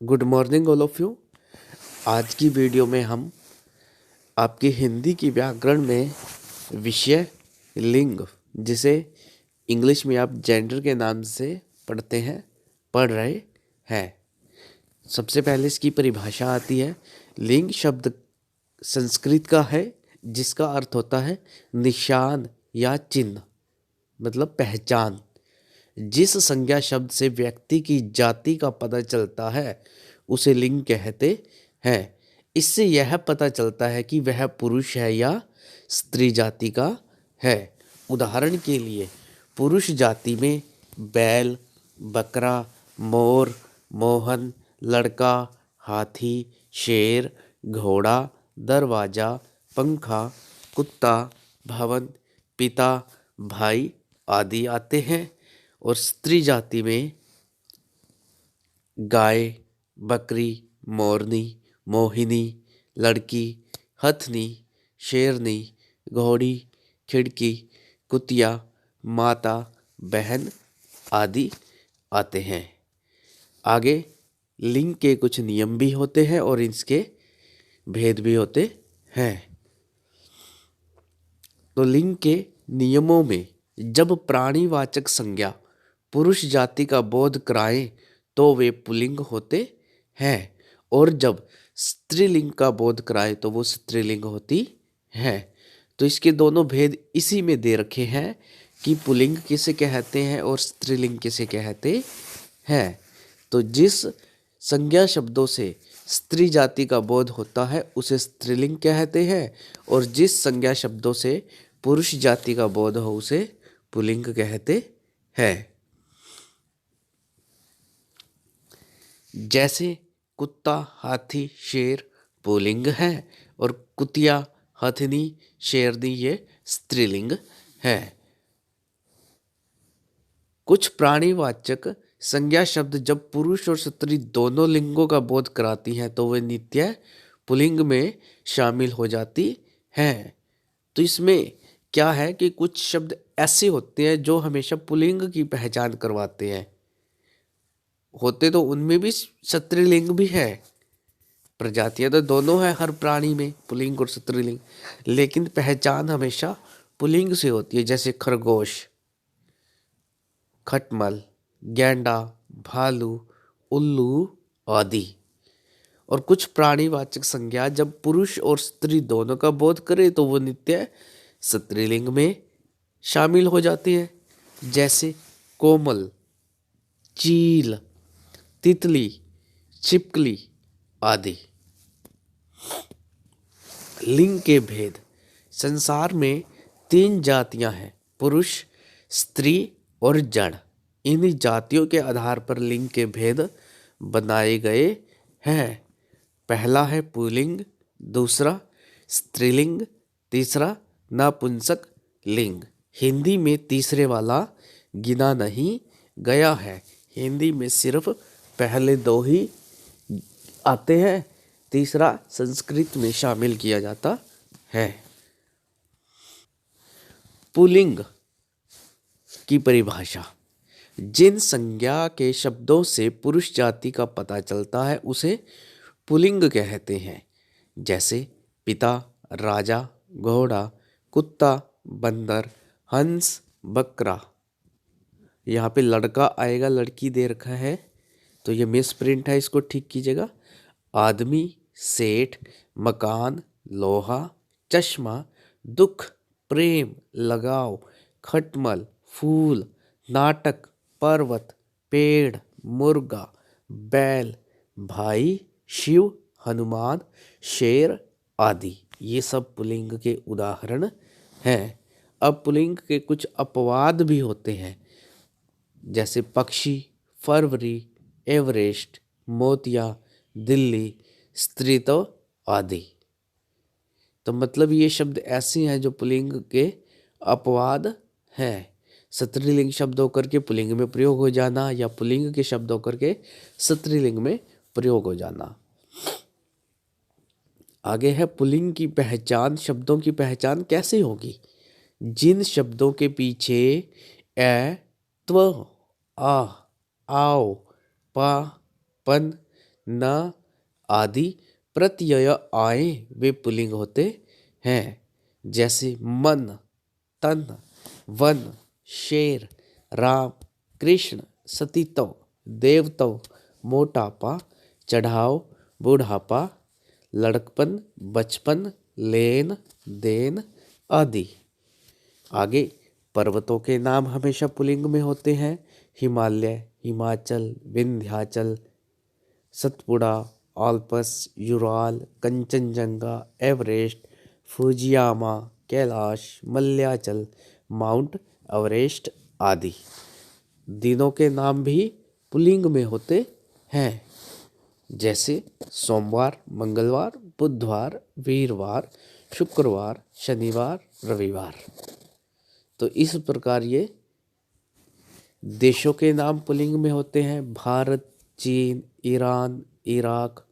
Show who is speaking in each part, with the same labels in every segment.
Speaker 1: Good morning all of you. आज की video में हम आपकी हिंदी की व्याकरण में विषय लिंग, जिसे इंग्लिश में आप जेंडर के नाम से पढ़ रहे हैं। सबसे पहले इसकी परिभाषा आती है। लिंग शब्द संस्कृत का है, जिसका अर्थ होता है निशान या चिन्ह, मतलब पहचान। जिस संज्ञा शब्द से व्यक्ति की जाति का पता चलता है उसे लिंग कहते हैं। इससे यह पता चलता है कि वह पुरुष है या स्त्री जाति का है। उदाहरण के लिए पुरुष जाति में बैल, बकरा, मोर, मोहन, लड़का, हाथी, शेर, घोड़ा, दरवाजा, पंखा, कुत्ता, भवन, पिता, भाई आदि आते हैं। और स्त्री जाति में गाय, बकरी, मोरनी, मोहिनी, लड़की, हथनी, शेरनी, घोड़ी, खिड़की, कुतिया, माता, बहन आदि आते हैं। आगे लिंग के कुछ नियम भी होते हैं और इसके भेद भी होते हैं। तो लिंग के नियमों में जब प्राणीवाचक संज्ञा पुरुष जाति का बोध कराएं तो वे पुल्लिंग होते हैं, और जब स्त्रीलिंग का बोध कराए तो वो स्त्रीलिंग होती है। तो इसके दोनों भेद इसी में दे रखे हैं कि पुल्लिंग किसे कहते हैं और स्त्रीलिंग किसे कहते हैं। तो जिस संज्ञा शब्दों से स्त्री जाति का बोध होता है उसे स्त्रीलिंग कहते हैं, और जिस संज्ञा शब्दों से पुरुष जाति का बोध हो उसे पुल्लिंग कहते हैं। जैसे कुत्ता, हाथी, शेर पुल्लिंग है और कुतिया, हथनी, शेरनी ये स्त्रीलिंग है। कुछ प्राणीवाचक संज्ञा शब्द जब पुरुष और स्त्री दोनों लिंगों का बोध कराती हैं तो वे नित्य पुल्लिंग में शामिल हो जाती हैं। तो इसमें क्या है कि कुछ शब्द ऐसे होते हैं जो हमेशा पुल्लिंग की पहचान करवाते हैं। होते तो उनमें भी स्त्रीलिंग भी है, प्रजातियां तो दोनों है हर प्राणी में, पुल्लिंग और स्त्रीलिंग, लेकिन पहचान हमेशा पुल्लिंग से होती है। जैसे खरगोश, खटमल, गैंडा, भालू, उल्लू आदि। और कुछ प्राणीवाचक संज्ञा जब पुरुष और स्त्री दोनों का बोध करे तो वो नित्य स्त्रीलिंग में शामिल हो जाती है। जैसे कोमल, चील, तितली, छिपकली आदि। लिंग के भेद। संसार में 3 जातियां हैं, पुरुष, स्त्री और जड़। इन जातियों के आधार पर लिंग के भेद बनाए गए हैं। पहला है पुल्लिंग, दूसरा स्त्रीलिंग, तीसरा नपुंसक लिंग। हिंदी में तीसरे वाला गिना नहीं गया है। हिंदी में सिर्फ पहले 2 ही आते हैं, तीसरा संस्कृत में शामिल किया जाता है। पुल्लिंग की परिभाषा। जिन संज्ञा के शब्दों से पुरुष जाति का पता चलता है उसे पुल्लिंग कहते हैं। जैसे पिता, राजा, घोड़ा, कुत्ता, बंदर, हंस, बकरा। यहाँ पे लड़का आएगा, लड़की दे रखा है तो ये मिस प्रिंट है, इसको ठीक कीजिएगा। आदमी, सेठ, मकान, लोहा, चश्मा, दुख, प्रेम, लगाव, खटमल, फूल, नाटक, पर्वत, पेड़, मुर्गा, बैल, भाई, शिव, हनुमान, शेर आदि। ये सब पुल्लिंग के उदाहरण हैं। अब पुल्लिंग के कुछ अपवाद भी होते हैं, जैसे पक्षी, फरवरी, एवरेस्ट, मोतिया, दिल्ली, स्त्रीत्व आदि। तो मतलब ये शब्द ऐसे हैं जो पुल्लिंग के अपवाद हैं। स्त्रीलिंग शब्द होकर के पुल्लिंग में प्रयोग हो जाना या पुल्लिंग के शब्द होकर के स्त्रीलिंग में प्रयोग हो जाना। आगे है पुल्लिंग की पहचान। शब्दों की पहचान कैसे होगी? जिन शब्दों के पीछे ए, त्व, आ, आओ, पा, पन, न आदि प्रत्यय आए वे पुल्लिंग होते हैं। जैसे मन, तन, वन, शेर, राम, कृष्ण, सतीत्व, देवत्व, मोटापा, चढ़ाव, बुढ़ापा, लड़कपन, बचपन, लेन देन आदि। आगे पर्वतों के नाम हमेशा पुल्लिंग में होते हैं। Himalaya, Himachal, Vindhyachal, Satpura, Alps, Ural, Kanchenjunga, Everest, Fujiyama, Kailash, Malayachal, Mount Everest आदि। दिनों के नाम भी पुल्लिंग में होते हैं। जैसे सोमवार, मंगलवार, बुधवार, वीरवार, शुक्रवार, शनिवार, रविवार। तो इस प्रकार ये देशों के नाम पुल्लिंग में होते हैं। भारत, चीन, ईरान, इराक,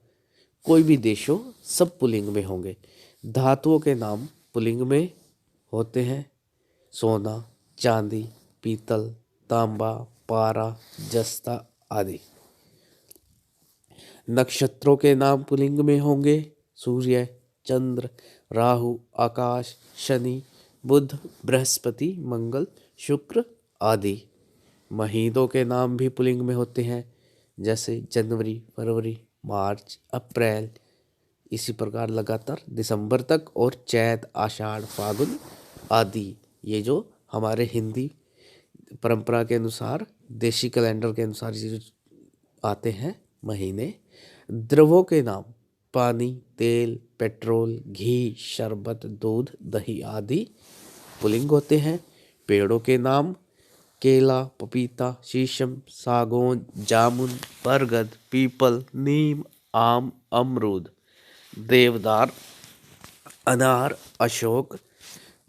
Speaker 1: कोई भी देश हो, सब पुल्लिंग में होंगे। धातुओं के नाम पुल्लिंग में होते हैं। सोना, चांदी, पीतल, तांबा, पारा, जस्ता आदि। नक्षत्रों के नाम पुल्लिंग में होंगे। सूर्य, चंद्र, राहु, आकाश, शनि, बुध, बृहस्पति, मंगल, शुक्र आदि। महीनों के नाम भी पुल्लिंग में होते हैं। जैसे जनवरी, फरवरी, मार्च, अप्रैल, इसी प्रकार लगातार दिसंबर तक, और चैत, आषाढ़, फागुन आदि। ये जो हमारे हिंदी परंपरा के अनुसार, देशी कैलेंडर के अनुसार ये जो आते हैं महीने। द्रवों के नाम पानी, तेल, पेट्रोल, घी, शरबत, दूध, दही आदि पुल्लिंग होते हैं। पेड़ों के नाम केला, पपीता, शीशम, सागौन, जामुन, बरगद, पीपल, नीम, आम, अमरूद, देवदार, अनार, अशोक,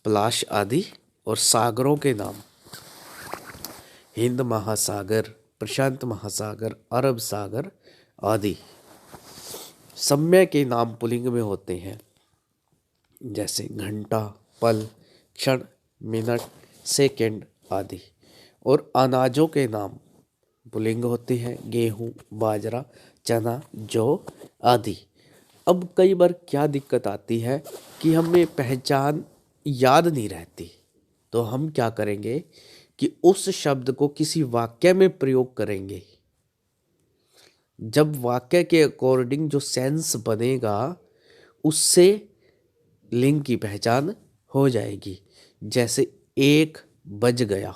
Speaker 1: पलाश आदि। और सागरों के नाम हिंद महासागर, प्रशांत महासागर, अरब सागर आदि। समय के नाम पुल्लिंग में होते हैं। जैसे घंटा, पल, क्षण, मिनट, सेकंड आदि। और अनाजों के नाम पुल्लिंग होते हैं। गेहूं, बाजरा, चना, जौ आदि। अब कई बार क्या दिक्कत आती है कि हमें पहचान याद नहीं रहती, तो हम क्या करेंगे कि उस शब्द को किसी वाक्य में प्रयोग करेंगे। जब वाक्य के अकॉर्डिंग जो सेंस बनेगा, उससे लिंग की पहचान हो जाएगी। जैसे 1 बज गया,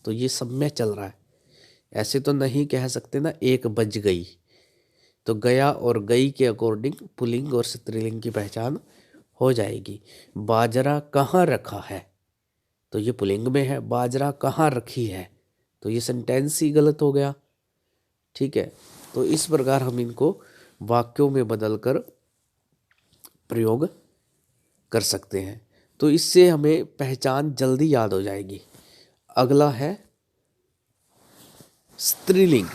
Speaker 1: तो ये समय चल रहा है। ऐसे तो नहीं कह सकते ना 1 बज गई। तो गया और गई के अकॉर्डिंग पुल्लिंग और स्त्रीलिंग की पहचान हो जाएगी। बाजरा कहाँ रखा है, तो ये पुल्लिंग में है। बाजरा कहाँ रखी है, तो ये सेंटेंस ही गलत हो गया। ठीक है, तो इस प्रकार हम इनको वाक्यों में बदलकर प्रयोग कर सकते हैं। तो इससे हमें पहचान जल्दी याद हो जाएगी। अगला है स्त्रीलिंग।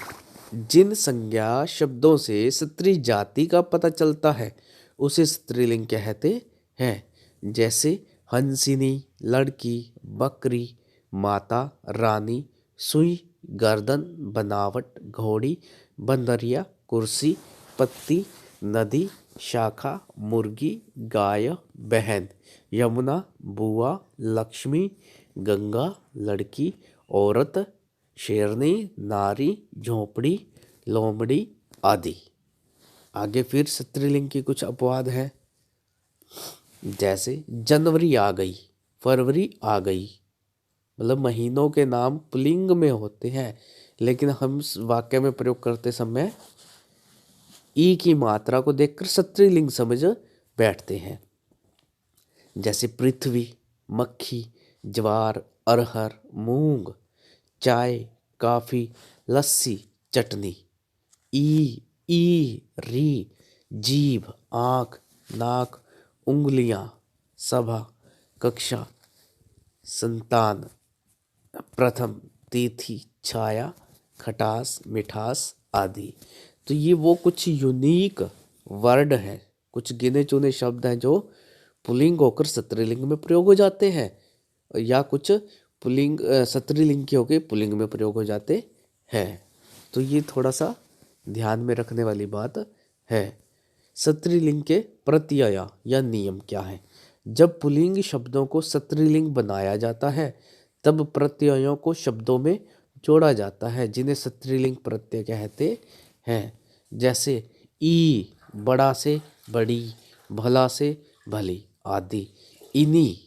Speaker 1: जिन संज्ञा शब्दों से स्त्री जाति का पता चलता है उसे स्त्रीलिंग कहते हैं। जैसे हंसिनी, लड़की, बकरी, माता, रानी, सुई, गर्दन, बनावट, घोड़ी, बंदरिया, कुर्सी, पत्ती, नदी, शाखा, मुर्गी, गाय, बहन, यमुना, बुआ, लक्ष्मी, गंगा, लड़की, औरत, शेरनी, नारी, झोपड़ी, लोमड़ी आदि। आगे फिर स्त्रीलिंग की कुछ अपवाद है। जैसे जनवरी आ गई, फरवरी आ गई, मतलब महीनों के नाम पुल्लिंग में होते हैं, लेकिन हम वाक्य में प्रयोग करते समय ई की मात्रा को देखकर स्त्रीलिंग समझ बैठते हैं। जैसे पृथ्वी, मक्खी, ज्वार, अरहर, मूंग, चाय, काफी, लस्सी, चटनी। ई, री, जीभ, आँख, नाक, उंगलियां, सभा, कक्षा, संतान, प्रथम, तिथि, छाया, खटास, मिठास आदि। तो ये वो कुछ यूनिक वर्ड हैं, कुछ गिने चुने शब्द हैं जो पुल्लिंग होकर स्त्रीलिंग में प्रयोग हो जाते हैं, या कुछ पुल्लिंग स्त्रीलिंग के होकर पुल्लिंग में प्रयोग हो जाते हैं। तो ये थोड़ा सा ध्यान में रखने वाली बात है। स्त्रीलिंग के प्रत्यय या नियम क्या है? जब पुल्लिंग शब्दों को स्त्रीलिंग बनाया जाता है तब प्रत्ययों को शब्दों में जोड़ा जाता है जिन्हें स्त्रीलिंग प्रत्यय कहते हैं। जैसे ई बड़ा से बड़ी, भला से भली आदि। इनी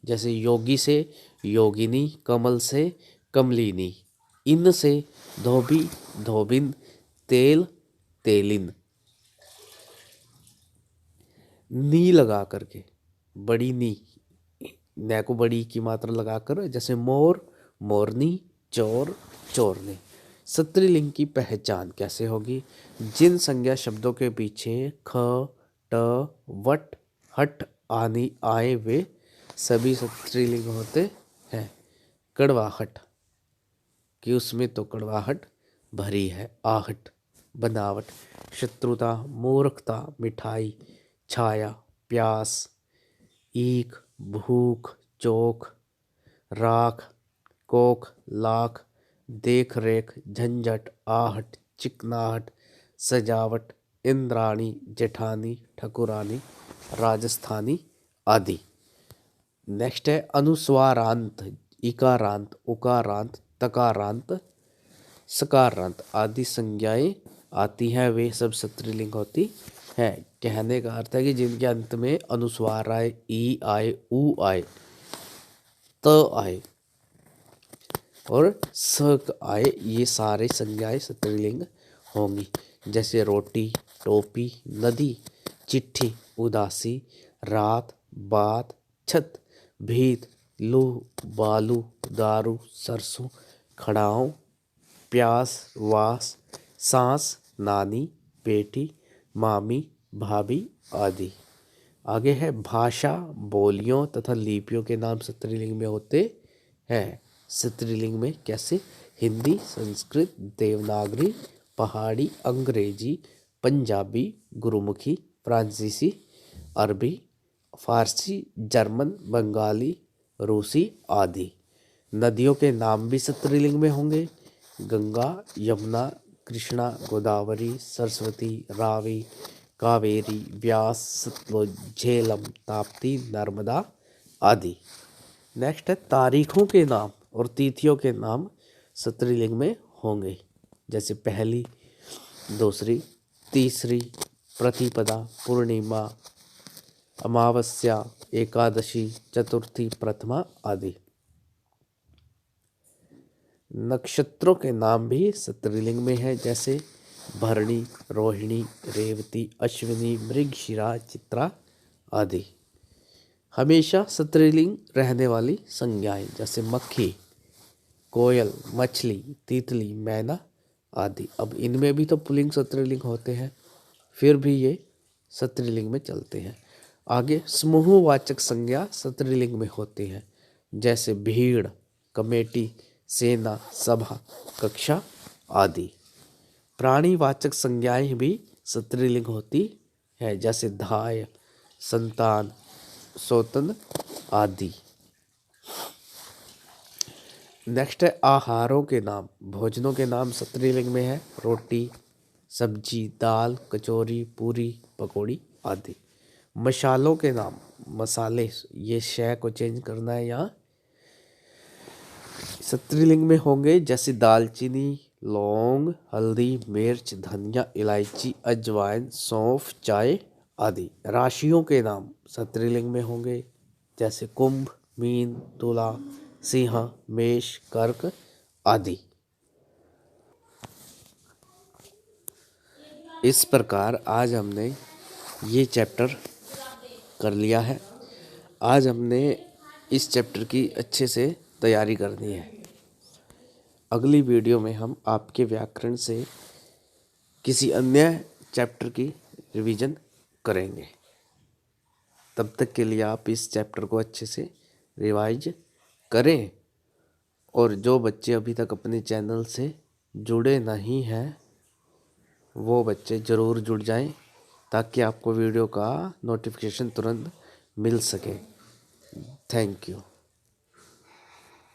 Speaker 1: जैसे योगी से योगिनी, कमल से कमलिनी। इन से धोबी धोबिन, तेल तेलिन। नी लगा करके बड़ी नी, न को बड़ी की मात्रा लगाकर, जैसे मोर मोरनी, चोर चोरने। स्त्रीलिंग की पहचान कैसे होगी? जिन संज्ञा शब्दों के पीछे ख, ट, वट, हट आदि आए वे सभी स्त्रीलिंग होते हैं। कड़वाहट कि उसमें तो कड़वाहट भरी है। आहट बनावट। शत्रुता, मूर्खता, मिठाई, छाया, प्यास, ईख, भूख, चोख, राख, कोख, लाख, देख रेख, झंझट, आहट, चिकनाहट, सजावट, इंद्राणी, जेठानी, ठकुरानी, राजस्थानी आदि। नेक्स्ट है अनुस्वारांत, इकारांत, उकारांत, तकारांत, सकारांत आदि संज्ञाएं आती हैं, वे सब स्त्रीलिंग होती है। कहने का अर्थ है कि जिनके अंत में अनुस्वार आए, ई आए, ऊ आए, त आए और स आए, ये सारे संज्ञाएं स्त्रीलिंग होंगी। जैसे रोटी, टोपी, नदी, चिट्ठी, उदासी, रात, बात, छत, भीत, लूह, बालू, दारू, सरसों, खड़ाओं, प्यास, वास, सांस, नानी, बेटी, मामी, भाभी आदि। आगे है भाषा, बोलियों तथा लिपियों के नाम स्त्रीलिंग में होते हैं। स्त्रीलिंग में कैसे? हिंदी, संस्कृत, देवनागरी, पहाड़ी, अंग्रेजी, पंजाबी, गुरुमुखी, फ्रांसीसी, अरबी, फारसी, जर्मन, बंगाली, रूसी आदि। नदियों के नाम भी स्त्रीलिंग में होंगे। गंगा, यमुना, कृष्णा, गोदावरी, सरस्वती, रावी, कावेरी, व्यास, सतलुज, झेलम, ताप्ती, नर्मदा आदि। नेक्स्ट है तारीखों के नाम और तिथियों के नाम स्त्रीलिंग में होंगे। जैसे पहली, दूसरी, तीसरी, प्रतिपदा, पूर्णिमा, अमावस्या, एकादशी, चतुर्थी, प्रथमा आदि। नक्षत्रों के नाम भी स्त्रीलिंग में है। जैसे भरणी, रोहिणी, रेवती, अश्विनी, मृगशिरा, चित्रा आदि। हमेशा स्त्रीलिंग रहने वाली संज्ञाएं जैसे मक्खी, कोयल, मछली, तितली, मैना आदि। अब इनमें भी तो पुल्लिंग स्त्रीलिंग होते हैं, फिर भी ये स्त्रीलिंग में चलते हैं। आगे समूहवाचक संज्ञा स्त्रीलिंग में होती हैं। जैसे भीड़, कमेटी, सेना, सभा, कक्षा आदि। प्राणीवाचक संज्ञाएं भी स्त्रीलिंग होती है। जैसे धाय, संतान, सोतन आदि। नेक्स्ट है आहारों के नाम, भोजनों के नाम स्त्रीलिंग में है। रोटी, सब्जी, दाल, कचौरी, पूरी, पकौड़ी आदि। मसालों के नाम, मसाले, ये शय को चेंज करना है यहाँ, स्त्रीलिंग में होंगे। जैसे दालचीनी, लौंग, हल्दी, मिर्च, धनिया, इलायची, अजवाइन, सौंफ, चाय आदि। राशियों के नाम स्त्रीलिंग में होंगे। जैसे कुंभ, मीन, तुला, सिंह, मेष, कर्क आदि। इस प्रकार आज हमने ये चैप्टर कर लिया है। आज हमने इस चैप्टर की अच्छे से तैयारी करनी है। अगली वीडियो में हम आपके व्याकरण से किसी अन्य चैप्टर की रिवीजन करेंगे। तब तक के लिए आप इस चैप्टर को अच्छे से रिवाइज करें। और जो बच्चे अभी तक अपने चैनल से जुड़े नहीं हैं वो बच्चे ज़रूर जुड़ जाएं ताकि आपको वीडियो का नोटिफिकेशन तुरंत मिल सके। Thank you.